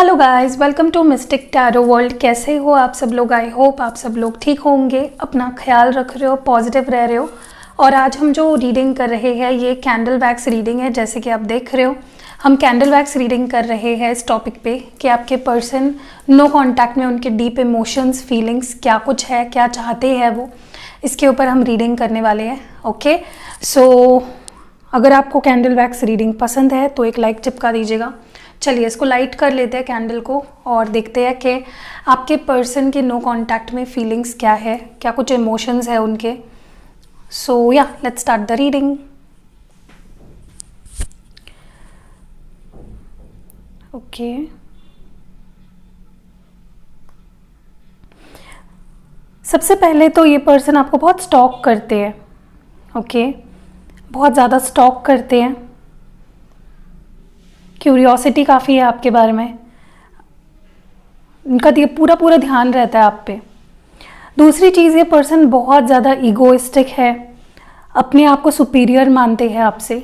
Hello guys, welcome to mystic tarot world. कैसे हो आप सब लोग? आई होप आप सब लोग ठीक होंगे, अपना ख्याल रख रहे हो, पॉजिटिव रह रहे हो। और आज हम जो रीडिंग कर रहे हैं ये कैंडल वैक्स रीडिंग है। जैसे कि आप देख रहे हो हम कैंडल वैक्स रीडिंग कर रहे हैं इस टॉपिक पे कि आपके पर्सन नो कांटेक्ट में उनके डीप इमोशंस, फीलिंग्स क्या कुछ है, क्या चाहते हैं वो, इसके ऊपर हम रीडिंग करने वाले हैं। ओके, सो अगर आपको कैंडल वैक्स रीडिंग पसंद है तो एक लाइक चिपका दीजिएगा। चलिए इसको लाइट कर लेते हैं कैंडल को और देखते हैं कि आपके पर्सन के नो कांटेक्ट में फीलिंग्स क्या है, क्या कुछ इमोशंस है उनके। सो या let's start the reading. Okay, सबसे पहले तो ये पर्सन आपको बहुत स्टॉक करते हैं। ओके, बहुत ज़्यादा स्टॉक करते हैं। क्यूरियोसिटी काफ़ी है आपके बारे में, उनका पूरा ध्यान रहता है आप पे। दूसरी चीज़, ये पर्सन बहुत ज़्यादा ईगोइस्टिक है, अपने आप को सुपीरियर मानते हैं आपसे,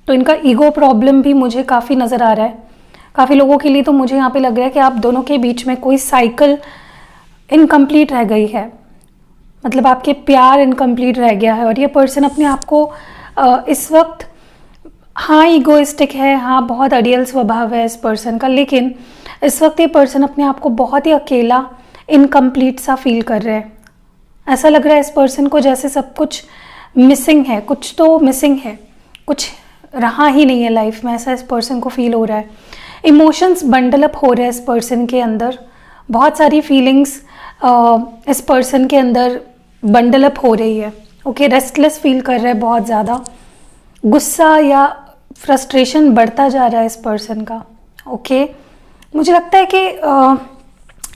तो इनका ईगो प्रॉब्लम भी मुझे काफ़ी नज़र आ रहा है। काफ़ी लोगों के लिए तो मुझे यहाँ पे लग रहा है कि आप दोनों के बीच में कोई साइकिल इनकम्प्लीट रह गई है, मतलब आपके प्यार इनकम्प्लीट रह गया है। और ये पर्सन अपने आप को इस वक्त, हाँ ईगोइस्टिक है, हाँ बहुत अड़ियल स्वभाव है इस पर्सन का, लेकिन इस वक्त ये पर्सन अपने आप को बहुत ही अकेला, इनकम्प्लीट सा फील कर रहे हैं। ऐसा लग रहा है इस पर्सन को जैसे सब कुछ मिसिंग है, कुछ तो मिसिंग है, कुछ रहा ही नहीं है लाइफ में, ऐसा इस पर्सन को फील हो रहा है। इमोशंस बंडल अप हो रहे हैं इस पर्सन के अंदर, बहुत सारी फीलिंग्स इस पर्सन के अंदर बंडल अप हो रही है। ओके, रेस्टलेस फील कर रहा है, बहुत ज़्यादा गुस्सा या फ्रस्ट्रेशन बढ़ता जा रहा है इस पर्सन का। ओके, मुझे लगता है कि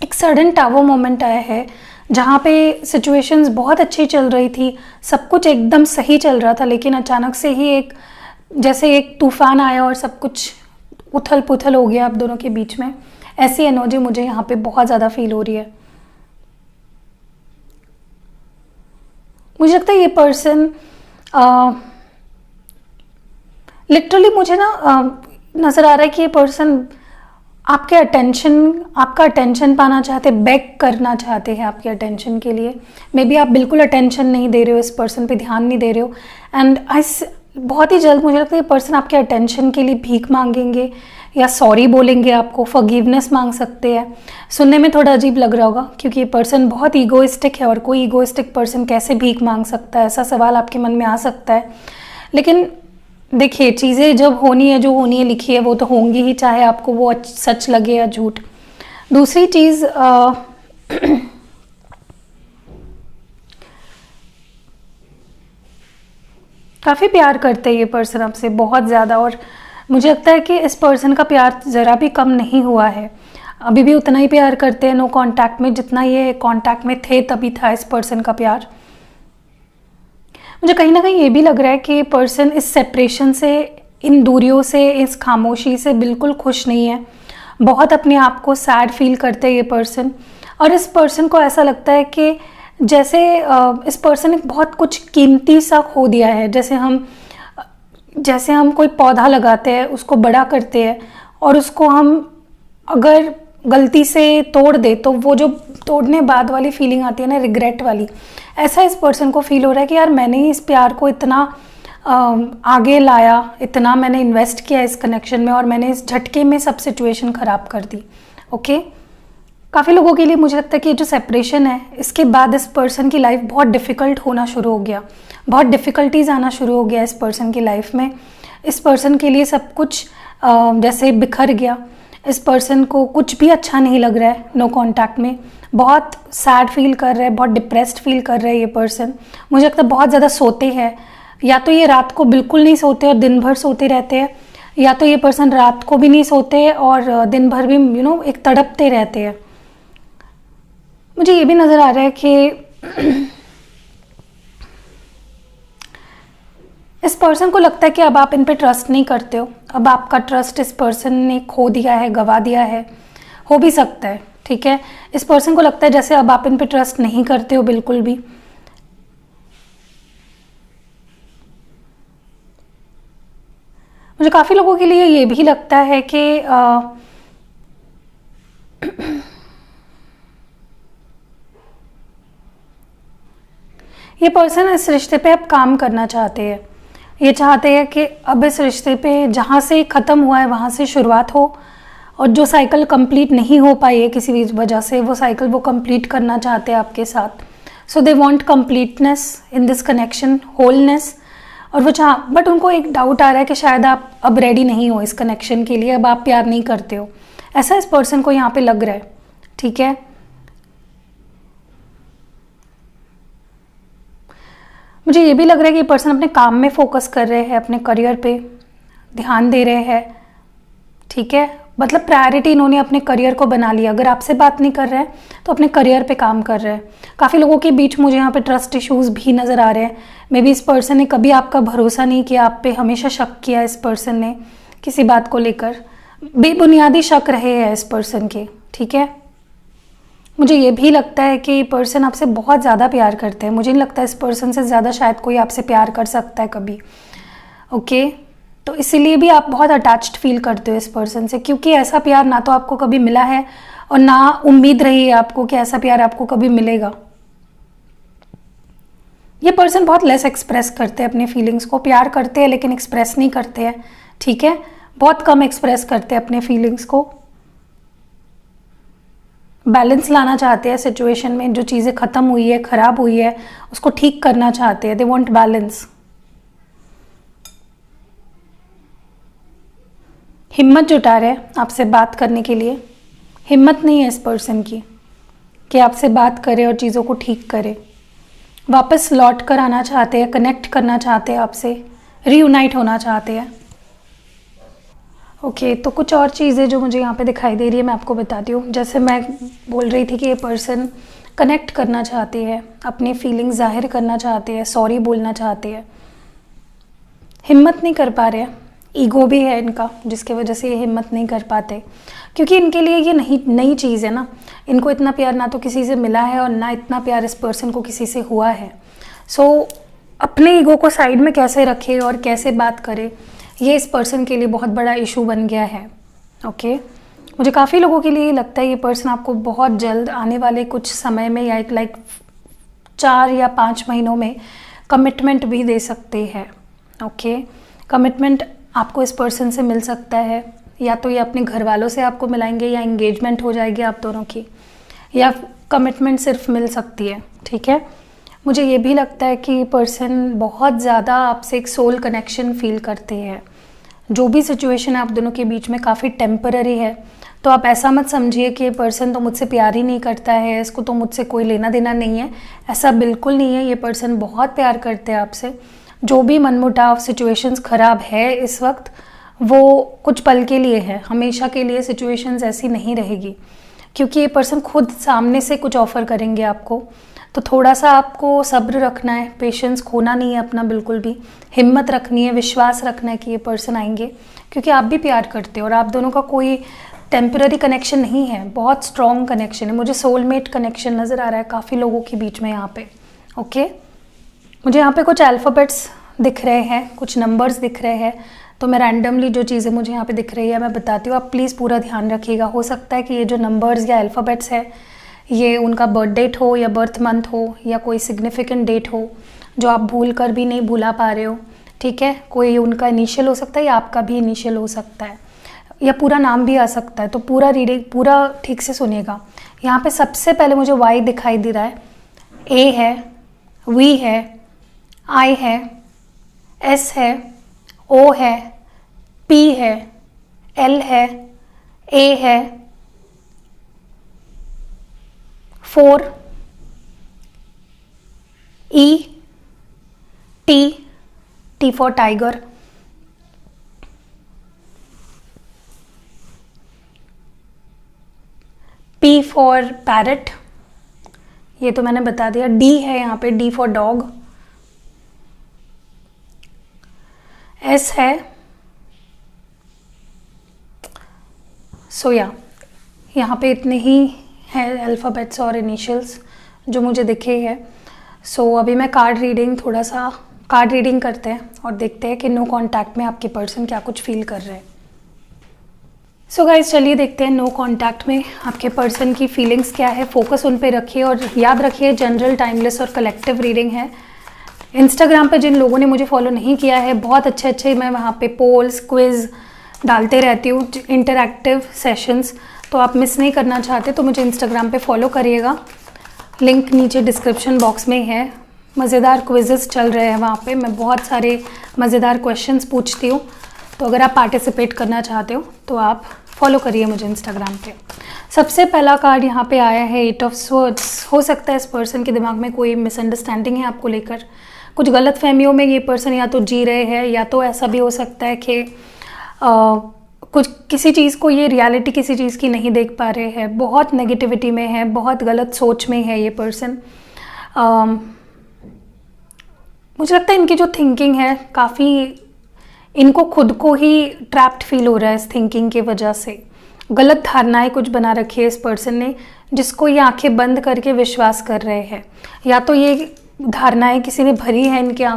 एक सडन टावर मोमेंट आया है जहाँ पे सिचुएशंस बहुत अच्छी चल रही थी, सब कुछ एकदम सही चल रहा था, लेकिन अचानक से ही एक जैसे एक तूफान आया और सब कुछ उथल पुथल हो गया आप दोनों के बीच में। ऐसी एनर्जी मुझे यहाँ पे बहुत ज़्यादा फील हो रही है। मुझे लगता है ये पर्सन लिटरली मुझे नज़र आ रहा है कि ये पर्सन आपके आपका अटेंशन पाना चाहते, बेग करना चाहते हैं आपके अटेंशन के लिए। मे बी आप बिल्कुल अटेंशन नहीं दे रहे हो, इस पर्सन पे ध्यान नहीं दे रहे हो, एंड बहुत ही जल्द मुझे लगता है ये पर्सन आपके अटेंशन के लिए भीख मांगेंगे या सॉरी बोलेंगे, आपको फॉरगिवनेस मांग सकते हैं। सुनने में थोड़ा अजीब लग रहा होगा क्योंकि ये पर्सन बहुत ईगोइस्टिक है, और कोई ईगोइस्टिक पर्सन कैसे भीख मांग सकता है, ऐसा सवाल आपके मन में आ सकता है। लेकिन देखिए, चीज़ें जब होनी है, जो होनी है लिखी है वो तो होंगी ही, चाहे आपको वो सच लगे या झूठ। दूसरी चीज़, काफ़ी प्यार करते हैं ये पर्सन आपसे, बहुत ज़्यादा। और मुझे लगता है कि इस पर्सन का प्यार ज़रा भी कम नहीं हुआ है, अभी भी उतना ही प्यार करते हैं नो कांटेक्ट में जितना ये कांटेक्ट में थे तभी था इस पर्सन का प्यार। मुझे कहीं ना कहीं ये भी लग रहा है कि पर्सन इस सेपरेशन से, इन दूरियों से, इस खामोशी से बिल्कुल खुश नहीं है, बहुत अपने आप को सैड फील करते हैं ये पर्सन। और इस पर्सन को ऐसा लगता है कि जैसे इस पर्सन ने बहुत कुछ कीमती सा खो दिया है। जैसे हम कोई पौधा लगाते हैं, उसको बड़ा करते हैं, और उसको हम अगर गलती से तोड़ दे तो वो जो तोड़ने बाद वाली फीलिंग आती है ना, रिग्रेट वाली, ऐसा इस पर्सन को फील हो रहा है कि यार मैंने ही इस प्यार को इतना आगे लाया, इतना मैंने इन्वेस्ट किया इस कनेक्शन में, और मैंने इस झटके में सब सिचुएशन ख़राब कर दी। ओके, काफ़ी लोगों के लिए मुझे लगता है कि ये जो सेपरेशन है, इसके बाद इस पर्सन की लाइफ बहुत डिफ़िकल्ट होना शुरू हो गया, बहुत डिफ़िकल्टीज आना शुरू हो गया इस पर्सन की लाइफ में। इस पर्सन के लिए सब कुछ जैसे बिखर गया, इस पर्सन को कुछ भी अच्छा नहीं लग रहा है नो कांटेक्ट में, बहुत सैड फील कर रहा है, बहुत डिप्रेस्ड फील कर रहा है ये पर्सन। मुझे लगता है बहुत ज़्यादा सोते हैं, या तो ये रात को बिल्कुल नहीं सोते और दिन भर सोते रहते हैं, या तो ये पर्सन रात को भी नहीं सोते और दिन भर भी एक तड़पते रहते हैं। मुझे ये भी नज़र आ रहा है कि इस पर्सन को लगता है कि अब आप इन पे ट्रस्ट नहीं करते हो, अब आपका ट्रस्ट इस पर्सन ने खो दिया है, गवा दिया है। हो भी सकता है, ठीक है, इस पर्सन को लगता है जैसे अब आप इन पे ट्रस्ट नहीं करते हो बिल्कुल भी। मुझे काफ़ी लोगों के लिए ये भी लगता है कि ये पर्सन इस रिश्ते पे अब काम करना चाहते हैं। ये चाहते हैं कि अब इस रिश्ते पे जहाँ से ख़त्म हुआ है वहाँ से शुरुआत हो, और जो साइकिल कंप्लीट नहीं हो पाई है किसी भी वजह से, वो साइकिल वो कंप्लीट करना चाहते हैं आपके साथ। So they want completeness in this connection, wholeness. और वो बट उनको एक डाउट आ रहा है कि शायद आप अब रेडी नहीं हो इस कनेक्शन के लिए, अब आप प्यार नहीं करते हो, ऐसा इस पर्सन को यहाँ पे लग रहा है। ठीक है, मुझे ये भी लग रहा है कि ये पर्सन अपने काम में फोकस कर रहे हैं, अपने करियर पे ध्यान दे रहे हैं। ठीक है, मतलब प्रायोरिटी इन्होंने अपने करियर को बना लिया। अगर आपसे बात नहीं कर रहे हैं तो अपने करियर पे काम कर रहे हैं। काफ़ी लोगों के बीच मुझे यहाँ पे ट्रस्ट इश्यूज भी नज़र आ रहे हैं। मे बी इस पर्सन ने कभी आपका भरोसा नहीं किया, आप पे हमेशा शक किया इस पर्सन ने किसी बात को लेकर, बेबुनियादी शक रहे हैं इस पर्सन के। ठीक है, मुझे ये भी लगता है कि पर्सन आपसे बहुत ज़्यादा प्यार करते हैं। मुझे नहीं लगता इस पर्सन से ज़्यादा शायद कोई आपसे प्यार कर सकता है कभी। ओके, तो इसीलिए भी आप बहुत अटैच्ड फील करते हो इस पर्सन से, क्योंकि ऐसा प्यार ना तो आपको कभी मिला है और ना उम्मीद रही है आपको कि ऐसा प्यार आपको कभी मिलेगा। ये पर्सन बहुत लेस एक्सप्रेस करते हैं अपने फीलिंग्स को, प्यार करते हैं लेकिन एक्सप्रेस नहीं करते हैं। ठीक है, बहुत कम एक्सप्रेस करते हैं अपने फीलिंग्स को। बैलेंस लाना चाहते हैं सिचुएशन में, जो चीज़ें ख़त्म हुई है, ख़राब हुई है, उसको ठीक करना चाहते हैं। They want balance. हिम्मत जुटा रहे हैं आपसे बात करने के लिए। हिम्मत नहीं है इस पर्सन की कि आपसे बात करे और चीज़ों को ठीक करे। वापस लौट कर आना चाहते हैं, कनेक्ट करना चाहते हैं आपसे, रीयूनाइट होना चाहते हैं। ओके, तो कुछ और चीज़ें जो मुझे यहाँ पे दिखाई दे रही है मैं आपको बताती हूँ। जैसे मैं बोल रही थी कि ये पर्सन कनेक्ट करना चाहती है, अपनी फीलिंग्स जाहिर करना चाहते हैं, सॉरी बोलना चाहते हैं, हिम्मत नहीं कर पा रहे हैं। ईगो भी है इनका, जिसके वजह से ये हिम्मत नहीं कर पाते, क्योंकि इनके लिए ये नई चीज़ है ना। इनको इतना प्यार ना तो किसी से मिला है और ना इतना प्यार इस पर्सन को किसी से हुआ है। सो अपने ईगो को साइड में कैसे रखे और कैसे बात करे, ये इस पर्सन के लिए बहुत बड़ा इशू बन गया है। ओके, मुझे काफ़ी लोगों के लिए लगता है ये पर्सन आपको बहुत जल्द आने वाले कुछ समय में या लाइक 4 या 5 महीनों में कमिटमेंट भी दे सकते हैं। ओके, कमिटमेंट आपको इस पर्सन से मिल सकता है, या तो ये अपने घर वालों से आपको मिलाएंगे, या एंगेजमेंट हो जाएगी आप दोनों की, या कमिटमेंट सिर्फ मिल सकती है। ठीक है, मुझे ये भी लगता है कि पर्सन बहुत ज़्यादा आपसे एक सोल कनेक्शन फील करते हैं। जो भी सिचुएशन आप दोनों के बीच में काफ़ी टेम्पररी है, तो आप ऐसा मत समझिए कि ये पर्सन तो मुझसे प्यार ही नहीं करता है, इसको तो मुझसे कोई लेना देना नहीं है। ऐसा बिल्कुल नहीं है, ये पर्सन बहुत प्यार करते हैं आपसे। जो भी मनमुटाव, सिचुएशंस ख़राब है इस वक्त, वो कुछ पल के लिए है, हमेशा के लिए सिचुएशंस ऐसी नहीं रहेगी, क्योंकि ये पर्सन खुद सामने से कुछ ऑफ़र करेंगे आपको। तो थोड़ा सा आपको सब्र रखना है, पेशेंस खोना नहीं है अपना बिल्कुल भी, हिम्मत रखनी है, विश्वास रखना है कि ये पर्सन आएंगे, क्योंकि आप भी प्यार करते हो और आप दोनों का कोई टेम्पररी कनेक्शन नहीं है, बहुत स्ट्रॉन्ग कनेक्शन है। मुझे सोलमेट कनेक्शन नज़र आ रहा है काफ़ी लोगों के बीच में यहाँ पे। ओके, मुझे यहाँ पे कुछ अल्फ़ाबेट्स दिख रहे हैं, कुछ नंबर्स दिख रहे हैं, तो मैं रैंडमली जो चीज़ें मुझे यहाँ पे दिख रही है मैं बताती हूँ, आप प्लीज़ पूरा ध्यान रखिएगा। हो सकता है कि ये जो नंबर्स या अल्फ़ाबेट्स है ये उनका बर्थ डेट हो या बर्थ मंथ हो या कोई सिग्निफिकेंट डेट हो जो आप भूल कर भी नहीं भुला पा रहे हो। ठीक है, कोई उनका इनिशियल हो सकता है या आपका भी इनिशियल हो सकता है, या पूरा नाम भी आ सकता है। तो पूरा रीडिंग पूरा ठीक से सुनिएगा। यहाँ पे सबसे पहले मुझे वाई दिखाई दे रहा है, ए है, वी है, आई है, एस है, ओ है, पी है, एल है, ए है, 4, E, T for tiger, P for parrot, ये तो मैंने बता दिया। डी है यहाँ पे, डी फॉर डॉग, एस है सोया। यहाँ पे इतने ही हैं अल्फ़ाबेट्स और इनिशियल्स जो मुझे दिखे हैं। सो अभी मैं थोड़ा सा कार्ड रीडिंग करते हैं और देखते हैं कि नो कांटेक्ट में आपके पर्सन क्या कुछ फील कर रहे हैं। सो गाइस, चलिए देखते हैं नो कांटेक्ट में आपके पर्सन की फीलिंग्स क्या है। फोकस उन पे रखिए और याद रखिए जनरल, टाइमलेस और कलेक्टिव रीडिंग है। इंस्टाग्राम पे जिन लोगों ने मुझे फॉलो नहीं किया है, बहुत अच्छे अच्छे मैं वहाँ पे पोल्स, क्विज डालते रहती हूँ, इंटरैक्टिव सेशंस, तो आप मिस नहीं करना चाहते तो मुझे इंस्टाग्राम पे फॉलो करिएगा। लिंक नीचे डिस्क्रिप्शन बॉक्स में है। मज़ेदार क्विज़ेस चल रहे हैं वहाँ पे, मैं बहुत सारे मज़ेदार क्वेश्चंस पूछती हूँ, तो अगर आप पार्टिसिपेट करना चाहते हो तो आप फॉलो करिए मुझे इंस्टाग्राम पे। सबसे पहला कार्ड यहाँ पे आया है 8 ऑफ स्वॉर्ड्स। हो सकता है इस पर्सन के दिमाग में कोई मिसअंडरस्टैंडिंग है आपको लेकर, कुछ गलत फहमियों में ये पर्सन या तो जी रहे हैं, या तो ऐसा भी हो सकता है कि कुछ किसी चीज़ को ये रियलिटी किसी चीज़ की नहीं देख पा रहे हैं, बहुत नेगेटिविटी में है, बहुत गलत सोच में है ये पर्सन। मुझे लगता है इनकी जो थिंकिंग है काफ़ी, इनको खुद को ही ट्रैप्ड फील हो रहा है इस थिंकिंग की वजह से। गलत धारणाएं कुछ बना रखी है इस पर्सन ने, जिसको ये आंखें बंद करके विश्वास कर रहे हैं। या तो ये धारणाएं किसी ने भरी है इनके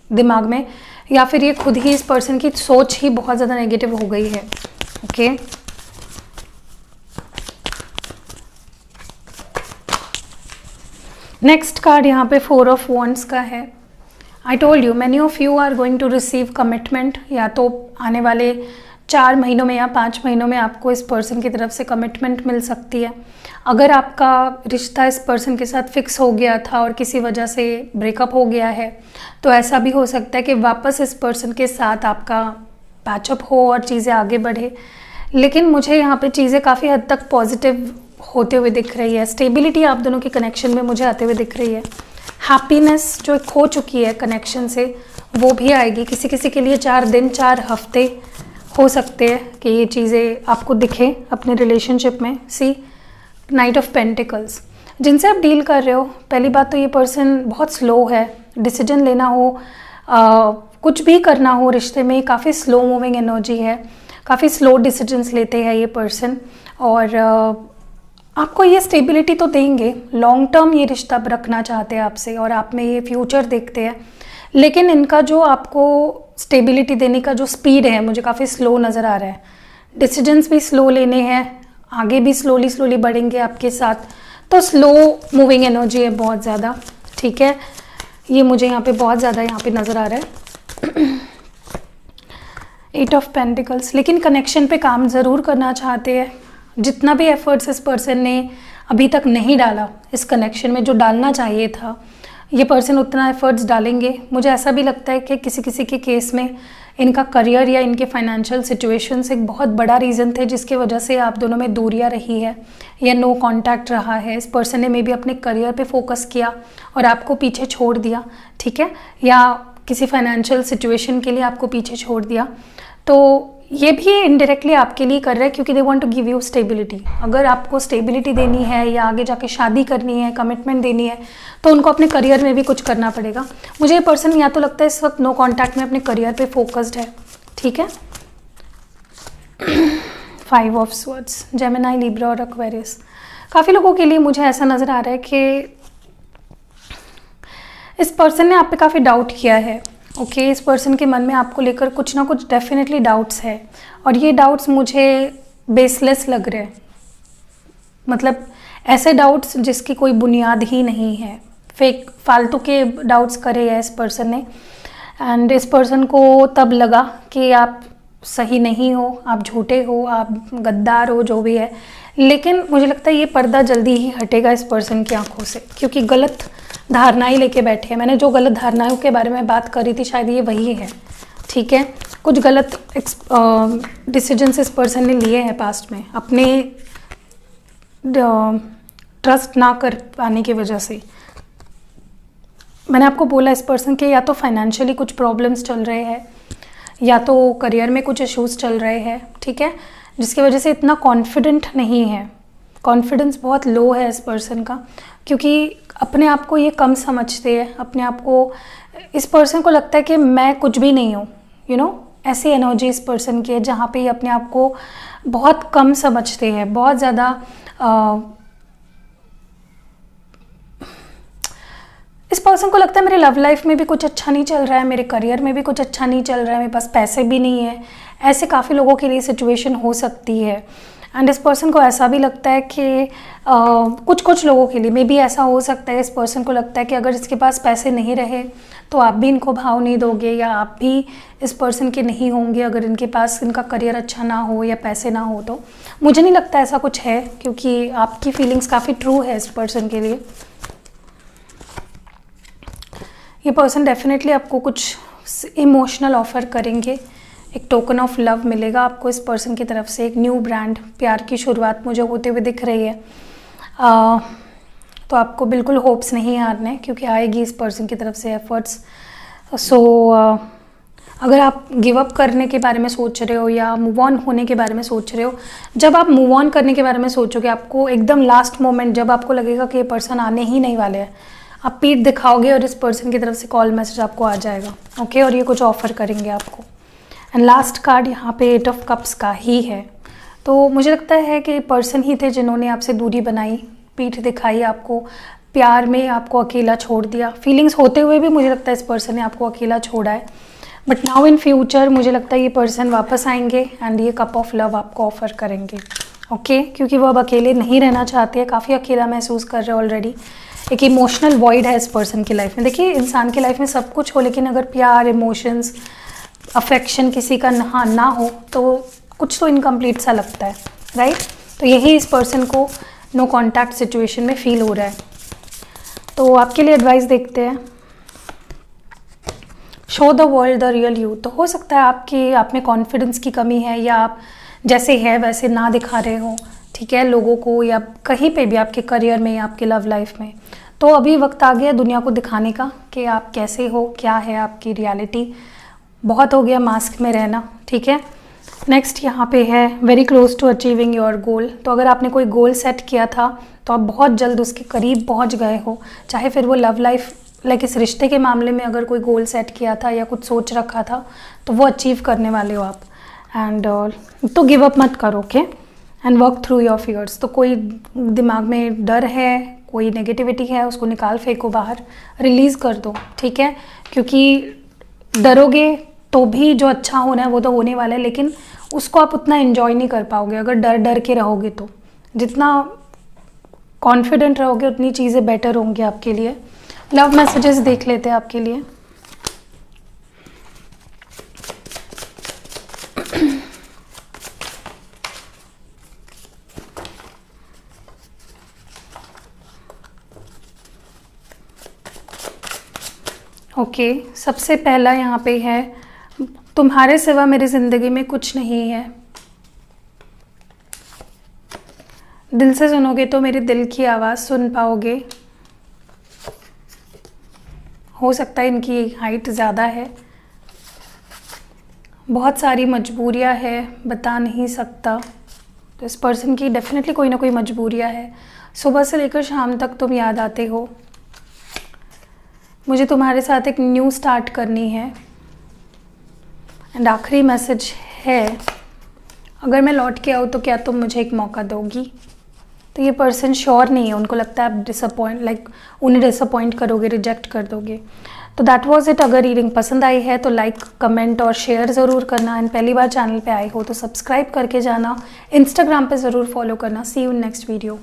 दिमाग में, या फिर ये खुद ही, इस पर्सन की सोच ही बहुत ज़्यादा नेगेटिव हो गई है। ओके, नेक्स्ट कार्ड यहाँ पे 4 ऑफ वॉन्ड्स का है। I told you many of you are going to receive commitment. या तो आने वाले 4 महीनों में या 5 महीनों में आपको इस पर्सन की तरफ से कमिटमेंट मिल सकती है। अगर आपका रिश्ता इस पर्सन के साथ फिक्स हो गया था और किसी वजह से ब्रेकअप हो गया है, तो ऐसा भी हो सकता है कि वापस इस पर्सन के साथ आपका पैचअप हो और चीज़ें आगे बढ़े। लेकिन मुझे यहाँ पे चीज़ें काफ़ी हद तक पॉजिटिव होते हुए दिख रही है। स्टेबिलिटी आप दोनों के कनेक्शन में मुझे आते हुए दिख रही है। हैप्पीनेस जो खो चुकी है कनेक्शन से, वो भी आएगी। किसी किसी के लिए 4 दिन 4 हफ्ते हो सकते हैं कि ये चीज़ें आपको दिखें अपने रिलेशनशिप में। सी नाइट ऑफ पेंटिकल्स, जिनसे आप डील कर रहे हो, पहली बात तो ये पर्सन बहुत स्लो है। डिसीजन लेना हो, कुछ भी करना हो रिश्ते में, काफ़ी स्लो मूविंग एनर्जी है, काफ़ी स्लो डिसीजंस लेते हैं ये पर्सन। और आपको ये स्टेबिलिटी तो देंगे, लॉन्ग टर्म ये रिश्ता रखना चाहते हैं आपसे और आप में ये फ्यूचर देखते हैं। लेकिन इनका जो आपको स्टेबिलिटी देने का जो स्पीड है मुझे काफ़ी स्लो नज़र आ रहा है। डिसीजंस भी स्लो लेने हैं, आगे भी स्लोली बढ़ेंगे आपके साथ, तो स्लो मूविंग एनर्जी है बहुत ज़्यादा। ठीक है, ये मुझे यहाँ पे बहुत ज़्यादा यहाँ पे नज़र आ रहा है 8 ऑफ पेंटिकल्स। लेकिन कनेक्शन पे काम ज़रूर करना चाहते हैं। जितना भी एफर्ट्स इस पर्सन ने अभी तक नहीं डाला इस कनेक्शन में, जो डालना चाहिए था, ये पर्सन उतना एफर्ट्स डालेंगे। मुझे ऐसा भी लगता है कि किसी किसी के केस में इनका करियर या इनके फाइनेंशियल सिचुएशंस एक बहुत बड़ा रीज़न थे जिसकी वजह से आप दोनों में दूरियां रही है या नो कांटेक्ट रहा है। इस पर्सन ने मे बी अपने करियर पे फोकस किया और आपको पीछे छोड़ दिया, ठीक है, या किसी फाइनेंशियल सिचुएशन के लिए आपको पीछे छोड़ दिया। तो ये भी इनडायरेक्टली आपके लिए कर रहा है क्योंकि they want to give you stability. अगर आपको स्टेबिलिटी देनी है या आगे जाके शादी करनी है, कमिटमेंट देनी है, तो उनको अपने करियर में भी कुछ करना पड़ेगा। मुझे ये पर्सन या तो लगता है इस वक्त नो कांटेक्ट में अपने करियर पे फोकस्ड है। ठीक है 5 ऑफ स्वॉर्ड्स, जेमिनी, लिब्रा और एक्वेरियस। काफ़ी लोगों के लिए मुझे ऐसा नज़र आ रहा है कि इस पर्सन ने आप पे काफ़ी डाउट किया है। ओके, इस पर्सन के मन में आपको लेकर कुछ ना कुछ डेफिनेटली डाउट्स है और ये डाउट्स मुझे बेसलेस लग रहे हैं। मतलब ऐसे डाउट्स जिसकी कोई बुनियाद ही नहीं है, फेक फालतू के डाउट्स करे है इस पर्सन ने। एंड इस पर्सन को तब लगा कि आप सही नहीं हो, आप झूठे हो, आप गद्दार हो, जो भी है। लेकिन मुझे लगता है ये पर्दा जल्दी ही हटेगा इस पर्सन की आंखों से, क्योंकि गलत धारणाएं लेके बैठे हैं। मैंने जो गलत धारणाओं के बारे में बात करी थी शायद ये वही है। ठीक है, कुछ गलत डिसीजंस इस पर्सन ने लिए हैं पास्ट में, अपने ट्रस्ट ना कर पाने की वजह से। मैंने आपको बोला इस पर्सन के या तो फाइनेंशियली कुछ प्रॉब्लम्स चल रहे हैं या तो करियर में कुछ इश्यूज चल रहे हैं, ठीक है, जिसकी वजह से इतना कॉन्फिडेंट नहीं है। कॉन्फिडेंस बहुत लो है इस पर्सन का, क्योंकि अपने आप को ये कम समझते हैं। अपने आप को, इस पर्सन को लगता है कि मैं कुछ भी नहीं हूँ, यू नो, ऐसी एनर्जी इस पर्सन की है जहाँ पे ये अपने आप को बहुत कम समझते हैं, बहुत ज़्यादा। इस पर्सन को लगता है मेरे लव लाइफ में भी कुछ अच्छा नहीं चल रहा है, मेरे करियर में भी कुछ अच्छा नहीं चल रहा है, मेरे पास पैसे भी नहीं है, ऐसे काफ़ी लोगों के लिए सिचुएशन हो सकती है। एंड इस पर्सन को ऐसा भी लगता है कि कुछ लोगों के लिए मे बी ऐसा हो सकता है, इस पर्सन को लगता है कि अगर इसके पास पैसे नहीं रहे तो आप भी इनको भाव नहीं दोगे, या आप भी इस पर्सन के नहीं होंगे अगर इनके पास इनका करियर अच्छा ना हो या पैसे ना हो। तो मुझे नहीं लगता ऐसा कुछ है, क्योंकि आपकी फीलिंग्स काफ़ी ट्रू है इस पर्सन के लिए। ये पर्सन डेफिनेटली आपको कुछ इमोशनल ऑफ़र करेंगे, एक टोकन ऑफ लव मिलेगा आपको इस पर्सन की तरफ से, एक न्यू ब्रांड प्यार की शुरुआत मुझे होते हुए दिख रही है। तो आपको बिल्कुल होप्स नहीं हारने, क्योंकि आएगी इस पर्सन की तरफ से एफर्ट्स। अगर आप गिव अप करने के बारे में सोच रहे हो या मूव ऑन होने के बारे में सोच रहे हो, जब आप मूव ऑन करने के बारे में सोचोगे, आपको एकदम लास्ट मोमेंट जब आपको लगेगा कि ये पर्सन आने ही नहीं वाले हैं, आप पीठ दिखाओगे और इस पर्सन की तरफ से कॉल मैसेज आपको आ जाएगा। ओके, और ये कुछ ऑफ़र करेंगे आपको। एंड लास्ट कार्ड यहाँ पे 8 ऑफ कप्स का ही है। तो मुझे लगता है कि पर्सन ही थे जिन्होंने आपसे दूरी बनाई, पीठ दिखाई आपको, प्यार में आपको अकेला छोड़ दिया। फीलिंग्स होते हुए भी मुझे लगता है इस पर्सन ने आपको अकेला छोड़ा है। बट नाउ इन फ्यूचर मुझे लगता है ये पर्सन वापस आएंगे एंड ये कप ऑफ लव आपको ऑफ़र करेंगे। ओके, क्योंकि वो अब अकेले नहीं रहना चाहते हैं, काफ़ी अकेला महसूस कर रहे हैं ऑलरेडी। एक इमोशनल वॉइड है इस पर्सन की लाइफ में। देखिए, इंसान की लाइफ में सब कुछ हो, लेकिन अगर प्यार, इमोशंस, अफेक्शन किसी का ना हो तो कुछ तो इनकम्प्लीट सा लगता है, राइट। तो यही इस पर्सन को नो कॉन्टैक्ट सिचुएशन में फील हो रहा है। तो आपके लिए एडवाइस देखते हैं। Show the world the real you. तो हो सकता है आप में कॉन्फिडेंस की कमी है, या आप जैसे है वैसे ना दिखा रहे हो, ठीक है, लोगों को, या कहीं पे भी आपके करियर में या आपके लव लाइफ में। तो अभी वक्त आ गया दुनिया को दिखाने का कि आप कैसे हो, क्या है आपकी रियलिटी। बहुत हो गया मास्क में रहना, ठीक है। नेक्स्ट यहाँ पे है very close to achieving your goal. तो अगर आपने कोई गोल सेट किया था तो आप बहुत जल्द उसके करीब पहुँच गए हो, चाहे फिर वो लव लाइफ, लाइक इस रिश्ते के मामले में अगर कोई गोल सेट किया था या कुछ सोच रखा था तो वो अचीव करने वाले हो आप। एंड तो गिव अप मत करो, okay, and work through your fears. तो कोई दिमाग में डर है, कोई नेगेटिविटी है, उसको निकाल फेंको बाहर, रिलीज़ कर दो, ठीक है। क्योंकि डरोगे तो भी जो अच्छा होना है वो तो होने वाला है, लेकिन उसको आप उतना एंजॉय नहीं कर पाओगे अगर डर डर के रहोगे। तो जितना कॉन्फिडेंट रहोगे उतनी चीज़ें बेटर होंगी आपके लिए। लव मैसेजेस देख लेते हैं आपके लिए। ओके, सबसे पहला यहाँ पे है, तुम्हारे सिवा मेरी ज़िंदगी में कुछ नहीं है। दिल से सुनोगे तो मेरे दिल की आवाज़ सुन पाओगे। हो सकता है इनकी हाइट ज़्यादा है, बहुत सारी मजबूरियां है, बता नहीं सकता। तो इस पर्सन की डेफिनेटली कोई ना कोई मजबूरियां है। सुबह से लेकर शाम तक तुम याद आते हो। मुझे तुम्हारे साथ एक न्यू स्टार्ट करनी है। एंड आखिरी मैसेज है, अगर मैं लौट के आऊँ तो क्या तुम मुझे एक मौका दोगी। तो ये पर्सन श्योर नहीं है, उनको लगता है आप उन्हें डिसअपॉइंट करोगे, रिजेक्ट कर दोगे। तो दैट वाज इट। अगर रीडिंग पसंद आई है तो लाइक, कमेंट और शेयर ज़रूर करना। एंड पहली बार चैनल पे आए हो तो सब्सक्राइब करके जाना, इंस्टाग्राम पे ज़रूर फॉलो करना। सी यू इन नेक्स्ट वीडियो।